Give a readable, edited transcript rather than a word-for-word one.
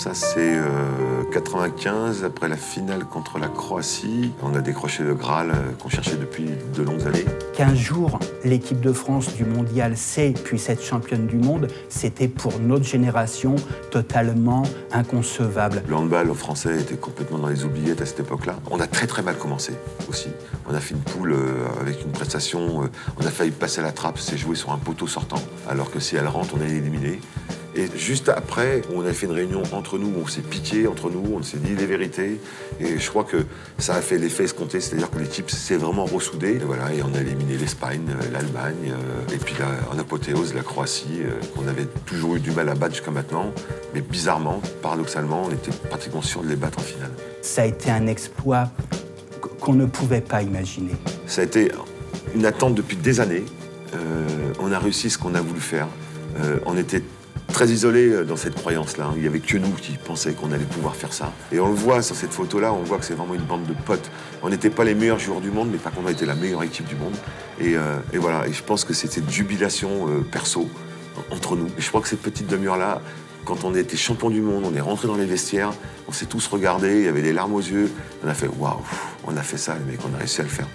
Ça, c'est 95, après la finale contre la Croatie. On a décroché le Graal qu'on cherchait depuis de longues années. Qu'un jour, l'équipe de France du mondial C puisse être championne du monde, c'était pour notre génération totalement inconcevable. Le handball français était complètement dans les oubliettes à cette époque-là. On a très mal commencé aussi. On a fait une poule avec une prestation, on a failli passer à la trappe, c'est joué sur un poteau sortant, alors que si elle rentre, on est éliminé. Et juste après, on a fait une réunion entre nous, on s'est piqué entre nous, on s'est dit les vérités. Et je crois que ça a fait l'effet escompté, c'est-à-dire que l'équipe s'est vraiment ressoudée. Et voilà, et on a éliminé l'Espagne, l'Allemagne, et puis là, en apothéose, la Croatie, qu'on avait toujours eu du mal à battre jusqu'à maintenant. Mais bizarrement, paradoxalement, on était pratiquement sûr de les battre en finale. Ça a été un exploit qu'on ne pouvait pas imaginer. Ça a été une attente depuis des années. On a réussi ce qu'on a voulu faire. On était très isolés dans cette croyance-là. Il n'y avait que nous qui pensaient qu'on allait pouvoir faire ça. Et on le voit sur cette photo-là, on voit que c'est vraiment une bande de potes. On n'était pas les meilleurs joueurs du monde, mais par contre, on était la meilleure équipe du monde. Et voilà, et je pense que c'était une jubilation perso entre nous. Et je crois que cette petite demi-heure-là, quand on était champion du monde, on est rentré dans les vestiaires, on s'est tous regardés, il y avait des larmes aux yeux. On a fait « waouh, on a fait ça, les mecs, on a réussi à le faire ».